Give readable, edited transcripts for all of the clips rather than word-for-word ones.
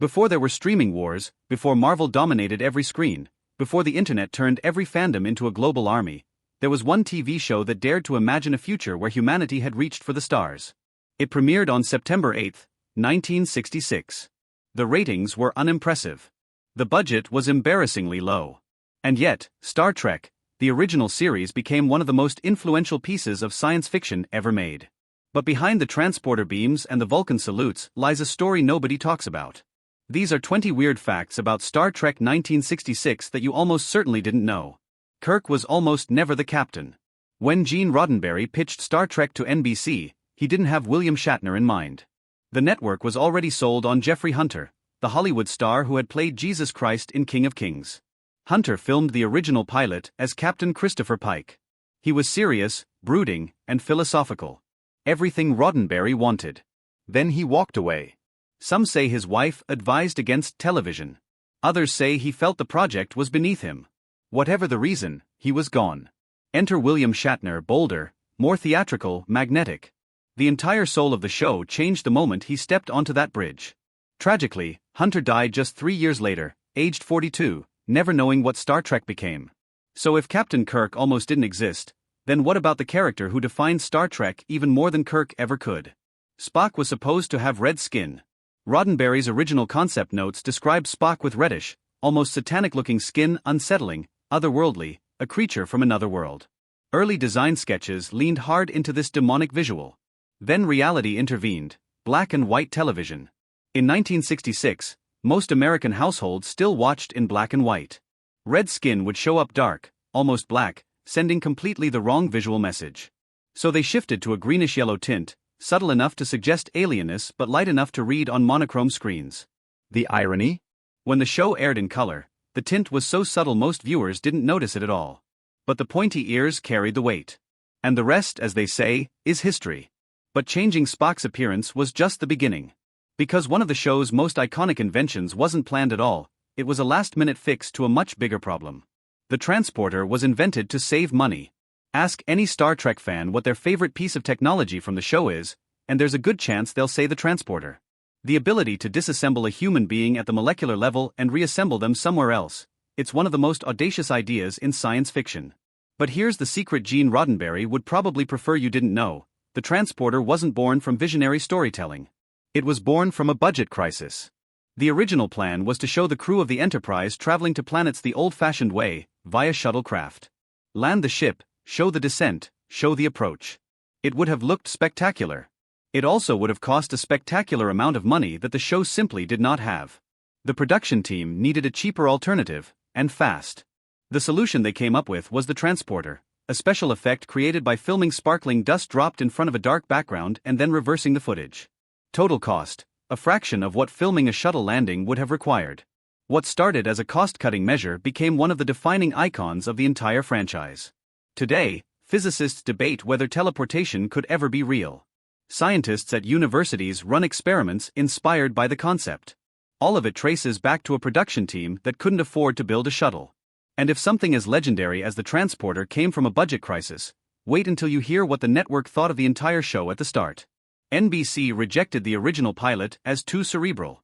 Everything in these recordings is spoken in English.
Before there were streaming wars, before Marvel dominated every screen, before the internet turned every fandom into a global army, there was one TV show that dared to imagine a future where humanity had reached for the stars. It premiered on September 8, 1966. The ratings were unimpressive. The budget was embarrassingly low. And yet, Star Trek, the original series, became one of the most influential pieces of science fiction ever made. But behind the transporter beams and the Vulcan salutes lies a story nobody talks about. These are 20 weird facts about Star Trek 1966 that you almost certainly didn't know. Kirk was almost never the captain. When Gene Roddenberry pitched Star Trek to NBC, he didn't have William Shatner in mind. The network was already sold on Jeffrey Hunter, the Hollywood star who had played Jesus Christ in King of Kings. Hunter filmed the original pilot as Captain Christopher Pike. He was serious, brooding, and philosophical. Everything Roddenberry wanted. Then he walked away. Some say his wife advised against television. Others say he felt the project was beneath him. Whatever the reason, he was gone. Enter William Shatner, bolder, more theatrical, magnetic. The entire soul of the show changed the moment he stepped onto that bridge. Tragically, Hunter died just 3 years later, aged 42, never knowing what Star Trek became. So if Captain Kirk almost didn't exist, then what about the character who defined Star Trek even more than Kirk ever could? Spock was supposed to have red skin. Roddenberry's original concept notes describe Spock with reddish, almost satanic-looking skin, unsettling, otherworldly, a creature from another world. Early design sketches leaned hard into this demonic visual. Then reality intervened, black and white television. In 1966, most American households still watched in black and white. Red skin would show up dark, almost black, sending completely the wrong visual message. So they shifted to a greenish-yellow tint, subtle enough to suggest alienness but light enough to read on monochrome screens. The irony? When the show aired in color, the tint was so subtle most viewers didn't notice it at all. But the pointy ears carried the weight. And the rest, as they say, is history. But changing Spock's appearance was just the beginning. Because one of the show's most iconic inventions wasn't planned at all, it was a last-minute fix to a much bigger problem. The transporter was invented to save money. Ask any Star Trek fan what their favorite piece of technology from the show is, and there's a good chance they'll say the transporter. The ability to disassemble a human being at the molecular level and reassemble them somewhere else. It's one of the most audacious ideas in science fiction. But here's the secret Gene Roddenberry would probably prefer you didn't know. The transporter wasn't born from visionary storytelling. It was born from a budget crisis. The original plan was to show the crew of the Enterprise traveling to planets the old-fashioned way, via shuttlecraft. Land the ship, show the descent, show the approach. It would have looked spectacular. It also would have cost a spectacular amount of money that the show simply did not have. The production team needed a cheaper alternative, and fast. The solution they came up with was the transporter, a special effect created by filming sparkling dust dropped in front of a dark background and then reversing the footage. Total cost, a fraction of what filming a shuttle landing would have required. What started as a cost-cutting measure became one of the defining icons of the entire franchise. Today, physicists debate whether teleportation could ever be real. Scientists at universities run experiments inspired by the concept. All of it traces back to a production team that couldn't afford to build a shuttle. And if something as legendary as the transporter came from a budget crisis, wait until you hear what the network thought of the entire show at the start. NBC rejected the original pilot as too cerebral.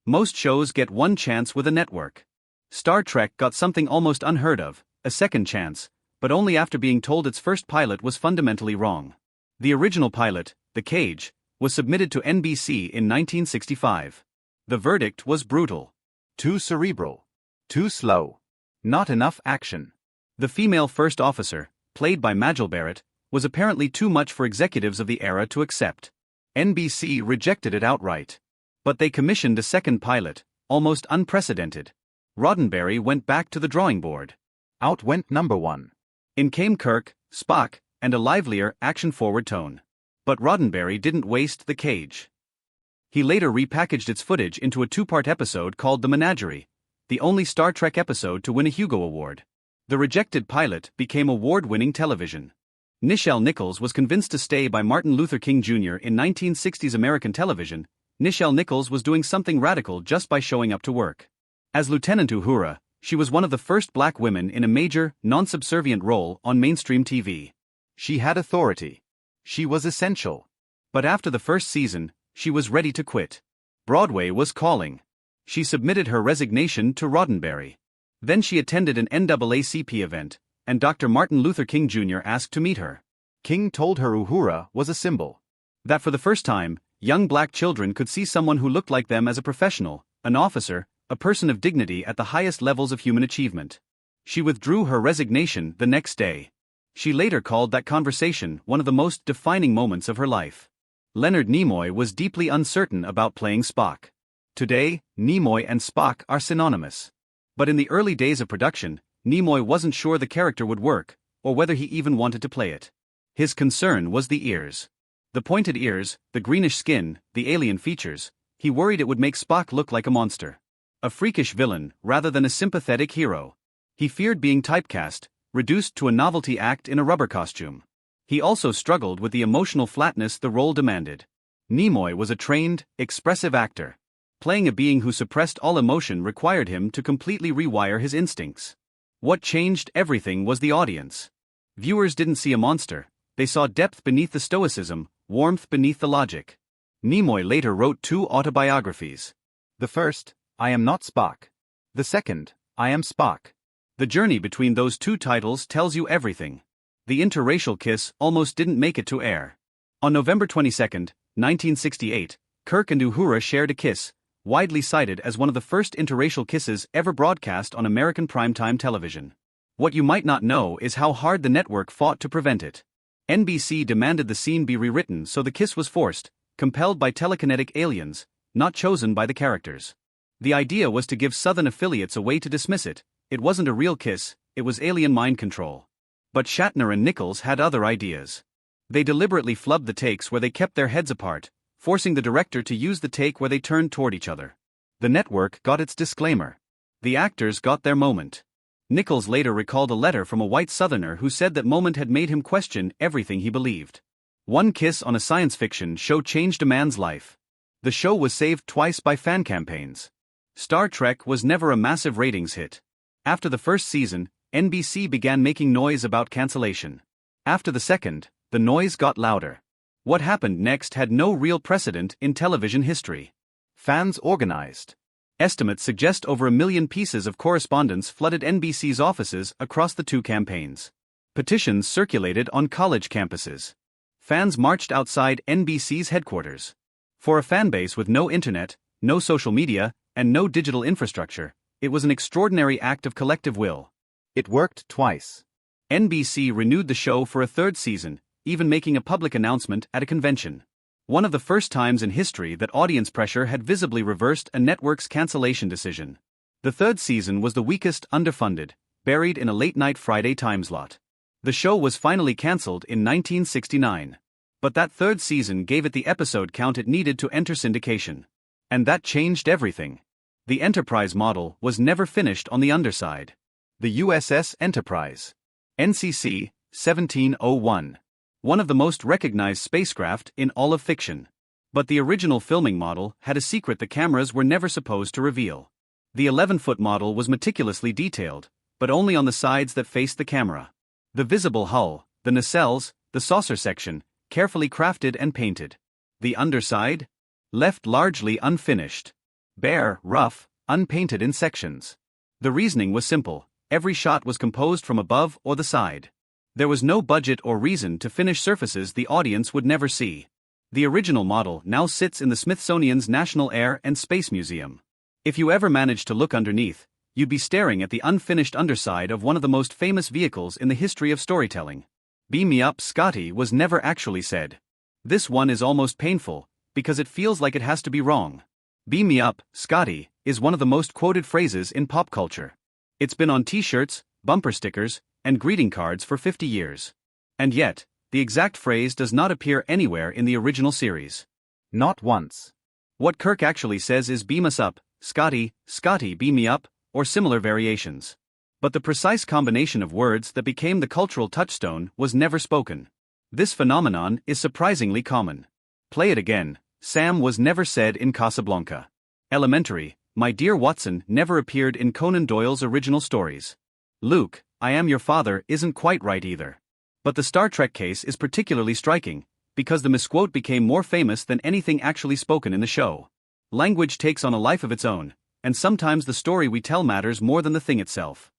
Most shows get one chance with a network. Star Trek got something almost unheard of, a second chance, but only after being told its first pilot was fundamentally wrong. The original pilot, The Cage, was submitted to NBC in 1965. The verdict was brutal. Too cerebral. Too slow. Not enough action. The female first officer, played by Majel Barrett, was apparently too much for executives of the era to accept. NBC rejected it outright. But they commissioned a second pilot, almost unprecedented. Roddenberry went back to the drawing board. Out went number one. In came Kirk, Spock, and a livelier, action-forward tone. But Roddenberry didn't waste The Cage. He later repackaged its footage into a two-part episode called The Menagerie, the only Star Trek episode to win a Hugo Award. The rejected pilot became award-winning television. Nichelle Nichols was convinced to stay by Martin Luther King Jr. in 1960s American television. Nichelle Nichols was doing something radical just by showing up to work. As Lieutenant Uhura, she was one of the first black women in a major, non-subservient role on mainstream TV. She had authority. She was essential. But after the first season, she was ready to quit. Broadway was calling. She submitted her resignation to Roddenberry. Then she attended an NAACP event, and Dr. Martin Luther King Jr. asked to meet her. King told her Uhura was a symbol. That for the first time, young black children could see someone who looked like them as a professional, an officer, a person of dignity at the highest levels of human achievement. She withdrew her resignation the next day. She later called that conversation one of the most defining moments of her life. Leonard Nimoy was deeply uncertain about playing Spock. Today, Nimoy and Spock are synonymous. But in the early days of production, Nimoy wasn't sure the character would work, or whether he even wanted to play it. His concern was the ears. The pointed ears, the greenish skin, the alien features. He worried it would make Spock look like a monster. A freakish villain, rather than a sympathetic hero. He feared being typecast, reduced to a novelty act in a rubber costume. He also struggled with the emotional flatness the role demanded. Nimoy was a trained, expressive actor. Playing a being who suppressed all emotion required him to completely rewire his instincts. What changed everything was the audience. Viewers didn't see a monster, they saw depth beneath the stoicism, warmth beneath the logic. Nimoy later wrote 2 autobiographies. The first, I Am Not Spock. The second, I Am Spock. The journey between those 2 titles tells you everything. The interracial kiss almost didn't make it to air. On November 22, 1968, Kirk and Uhura shared a kiss, widely cited as one of the first interracial kisses ever broadcast on American primetime television. What you might not know is how hard the network fought to prevent it. NBC demanded the scene be rewritten so the kiss was forced, compelled by telekinetic aliens, not chosen by the characters. The idea was to give Southern affiliates a way to dismiss it. It wasn't a real kiss, it was alien mind control. But Shatner and Nichols had other ideas. They deliberately flubbed the takes where they kept their heads apart, forcing the director to use the take where they turned toward each other. The network got its disclaimer. The actors got their moment. Nichols later recalled a letter from a white Southerner who said that moment had made him question everything he believed. One kiss on a science fiction show changed a man's life. The show was saved twice by fan campaigns. Star Trek was never a massive ratings hit. After the first season, NBC began making noise about cancellation. After the second, the noise got louder. What happened next had no real precedent in television history. Fans organized. Estimates suggest over 1 million pieces of correspondence flooded NBC's offices across the 2 campaigns. Petitions circulated on college campuses. Fans marched outside NBC's headquarters. For a fanbase with no internet, no social media, and no digital infrastructure, it was an extraordinary act of collective will. It worked twice. NBC renewed the show for a 3rd season, even making a public announcement at a convention. One of the first times in history that audience pressure had visibly reversed a network's cancellation decision. The 3rd season was the weakest, underfunded, buried in a late-night Friday time slot. The show was finally cancelled in 1969. But that 3rd season gave it the episode count it needed to enter syndication. And that changed everything. The Enterprise model was never finished on the underside. The USS Enterprise. NCC, 1701. One of the most recognized spacecraft in all of fiction. But the original filming model had a secret the cameras were never supposed to reveal. The 11-foot model was meticulously detailed, but only on the sides that faced the camera. The visible hull, the nacelles, the saucer section, carefully crafted and painted. The underside? Left largely unfinished. Bare, rough, unpainted in sections. The reasoning was simple, every shot was composed from above or the side. There was no budget or reason to finish surfaces the audience would never see. The original model now sits in the Smithsonian's National Air and Space Museum. If you ever managed to look underneath, you'd be staring at the unfinished underside of one of the most famous vehicles in the history of storytelling. "Beam me up, Scotty" was never actually said. This one is almost painful, because it feels like it has to be wrong. "Beam me up, Scotty" is one of the most quoted phrases in pop culture. It's been on t-shirts, bumper stickers, and greeting cards for 50 years. And yet, the exact phrase does not appear anywhere in the original series. Not once. What Kirk actually says is "beam us up, Scotty, Scotty beam me up," or similar variations. But the precise combination of words that became the cultural touchstone was never spoken. This phenomenon is surprisingly common. "Play it again," Sam was never said in Casablanca. Elementary, "My dear Watson" never appeared in Conan Doyle's original stories. Luke, "I am your father" isn't quite right either. But the Star Trek case is particularly striking, because the misquote became more famous than anything actually spoken in the show. Language takes on a life of its own, and sometimes the story we tell matters more than the thing itself.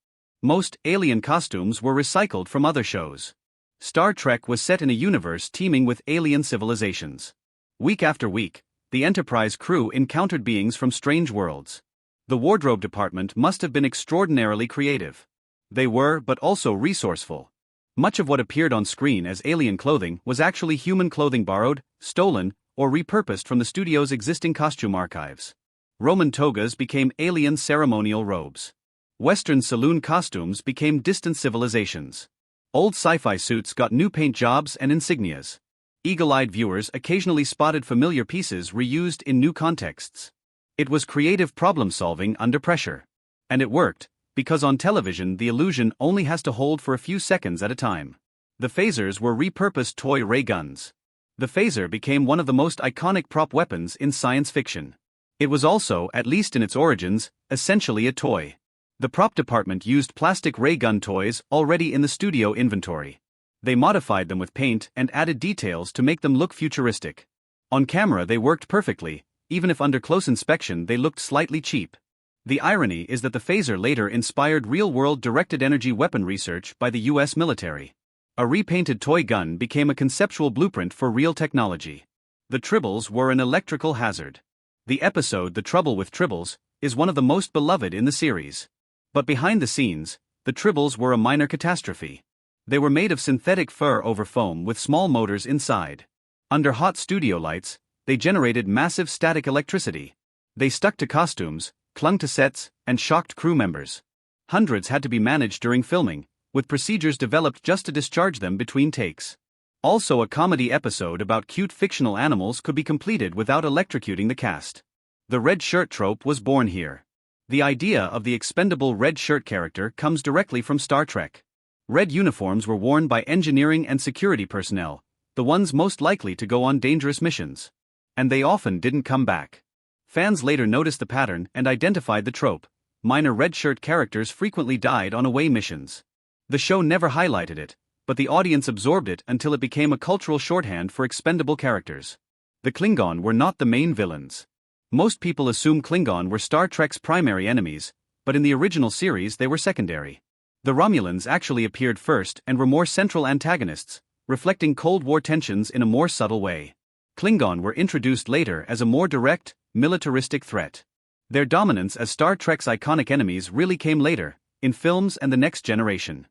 Most alien costumes were recycled from other shows. Star Trek was set in a universe teeming with alien civilizations. Week after week, the Enterprise crew encountered beings from strange worlds. The wardrobe department must have been extraordinarily creative. They were, but also resourceful. Much of what appeared on screen as alien clothing was actually human clothing borrowed, stolen, or repurposed from the studio's existing costume archives. Roman togas became alien ceremonial robes. Western saloon costumes became distant civilizations. Old sci-fi suits got new paint jobs and insignias. Eagle-eyed viewers occasionally spotted familiar pieces reused in new contexts. It was creative problem-solving under pressure. And it worked, because on television the illusion only has to hold for a few seconds at a time. The phasers were repurposed toy ray guns. The phaser became one of the most iconic prop weapons in science fiction. It was also, at least in its origins, essentially a toy. The prop department used plastic ray gun toys already in the studio inventory. They modified them with paint and added details to make them look futuristic. On camera they worked perfectly, even if under close inspection they looked slightly cheap. The irony is that the phaser later inspired real-world directed energy weapon research by the US military. A repainted toy gun became a conceptual blueprint for real technology. The tribbles were an electrical hazard. The episode The Trouble with Tribbles is one of the most beloved in the series. But behind the scenes, the tribbles were a minor catastrophe. They were made of synthetic fur over foam with small motors inside. Under hot studio lights, they generated massive static electricity. They stuck to costumes, clung to sets, and shocked crew members. Hundreds had to be managed during filming, with procedures developed just to discharge them between takes. Also, a comedy episode about cute fictional animals could be completed without electrocuting the cast. The red shirt trope was born here. The idea of the expendable red shirt character comes directly from Star Trek. Red uniforms were worn by engineering and security personnel, the ones most likely to go on dangerous missions. And they often didn't come back. Fans later noticed the pattern and identified the trope. Minor red shirt characters frequently died on away missions. The show never highlighted it, but the audience absorbed it until it became a cultural shorthand for expendable characters. The Klingon were not the main villains. Most people assume Klingon were Star Trek's primary enemies, but in the original series they were secondary. The Romulans actually appeared first and were more central antagonists, reflecting Cold War tensions in a more subtle way. Klingon were introduced later as a more direct, militaristic threat. Their dominance as Star Trek's iconic enemies really came later, in films and The Next Generation.